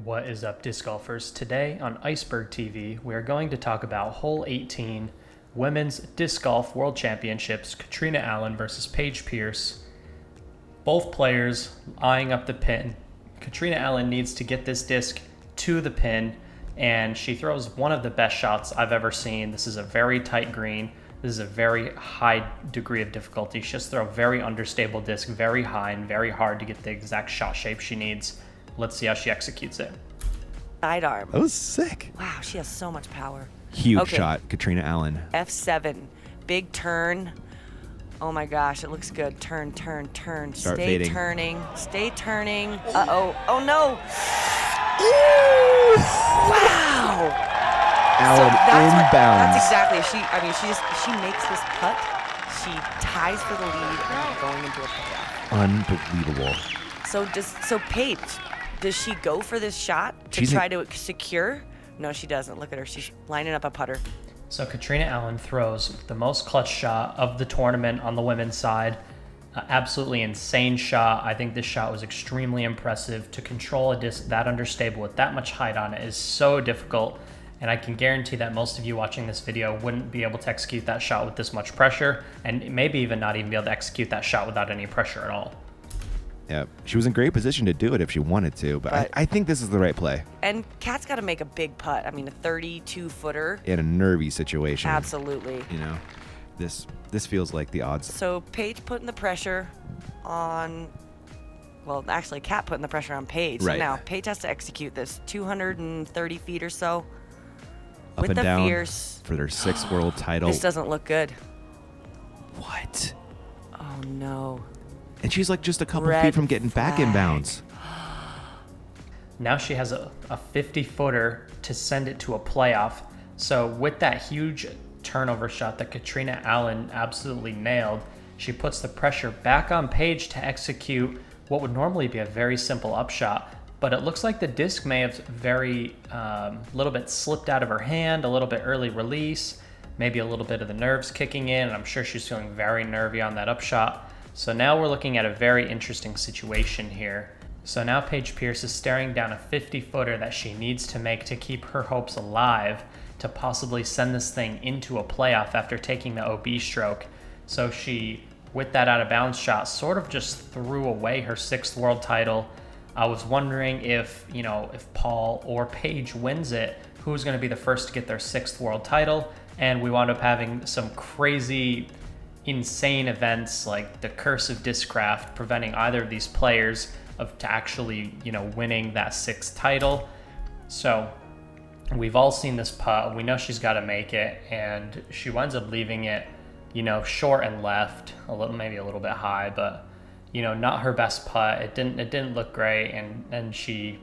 What is up, disc golfers? Today on Iceberg TV, we are going to talk about Hole 18, Women's Disc Golf World Championships, Katrina Allen versus Paige Pierce. Both players eyeing up the pin. Katrina Allen needs to get this disc to the pin, and she throws one of the best shots I've ever seen. This is a very tight green. This is a very high degree of difficulty. She has to throw a very understable disc, very high and very hard to get the exact shot shape she needs. Let's see how she executes it. Sidearm. That was sick. Wow, she has so much power. Huge shot, Katrina Allen. F7. Big turn. Oh my gosh, it looks good. Turn, turn, turn. Start Stay fading. turning. Stay turning. Uh-oh. Oh no. Wow. Allen inbounds. That's exactly. She makes this putt. She ties for the lead and going into a playoff. Unbelievable. So Paige, does she go for this shot to try to secure? No, she doesn't. Look at her. She's lining up a putter. So Katrina Allen throws the most clutch shot of the tournament on the women's side. Absolutely insane shot. I think this shot was extremely impressive. To control a disc that understable with that much height on it is so difficult. And I can guarantee that most of you watching this video wouldn't be able to execute that shot with this much pressure, and maybe even not even be able to execute that shot without any pressure at all. Yeah, she was in great position to do it if she wanted to, but I think this is the right play. And Kat's got to make a big putt. I mean, a 32-footer. In a nervy situation. Absolutely. You know, this feels like the odds. So Paige putting the pressure on, well, actually Kat putting the pressure on Paige. Right. So now Paige has to execute this 230 feet or so. Up with and the down fierce. for their sixth world title. This doesn't look good. What? Oh no. And she's like just a couple Red feet from getting back flag. inbounds. Now she has a 50-footer to send it to a playoff. So with that huge turnover shot that Katrina Allen absolutely nailed, she puts the pressure back on Paige to execute what would normally be a very simple upshot. But it looks like the disc may have little bit slipped out of her hand, a little bit early release, maybe a little bit of the nerves kicking in, and I'm sure she's feeling very nervy on that upshot. So now we're looking at a very interesting situation here. So now Paige Pierce is staring down a 50-footer that she needs to make to keep her hopes alive to possibly send this thing into a playoff after taking the OB stroke. So she, with that out of bounds shot, sort of just threw away her sixth world title. I was wondering if Paul or Paige wins it, who's going to be the first to get their sixth world title. And we wound up having some crazy, insane events like the curse of discraft preventing either of these players to actually winning that sixth title. So we've all seen this putt. We know she's got to make it, and she winds up leaving it short and left, maybe a little bit high, but not her best putt. It didn't look great, and she,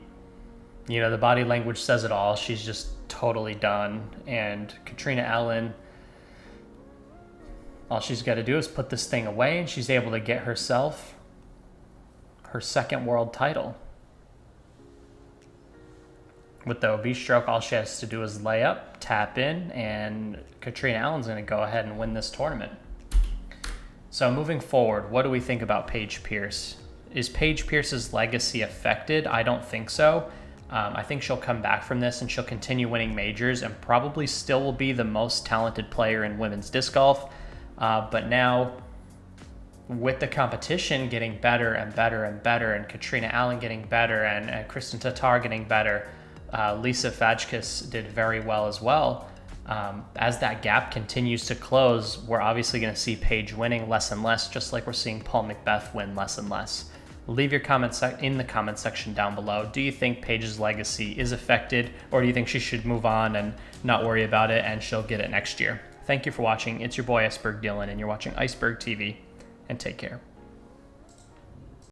the body language says it all. She's just totally done. And Katrina Allen, all she's got to do is put this thing away, and she's able to get herself her second world title. With the OB stroke, all she has to do is lay up, tap in, and Katrina Allen's going to go ahead and win this tournament. So moving forward, what do we think about Paige Pierce? Is Paige Pierce's legacy affected? I don't think so. I think she'll come back from this and she'll continue winning majors and probably still will be the most talented player in women's disc golf. But now, with the competition getting better and better and better, and Katrina Allen getting better, and Kristen Tatar getting better, Lisa Fajkis did very well as well. As that gap continues to close, we're obviously going to see Paige winning less and less, just like we're seeing Paul McBeth win less and less. Leave your comments in the comment section down below. Do you think Paige's legacy is affected, or do you think she should move on and not worry about it and she'll get it next year? Thank you for watching. It's your boy Iceberg Dylan, and you're watching Iceberg TV, and take care.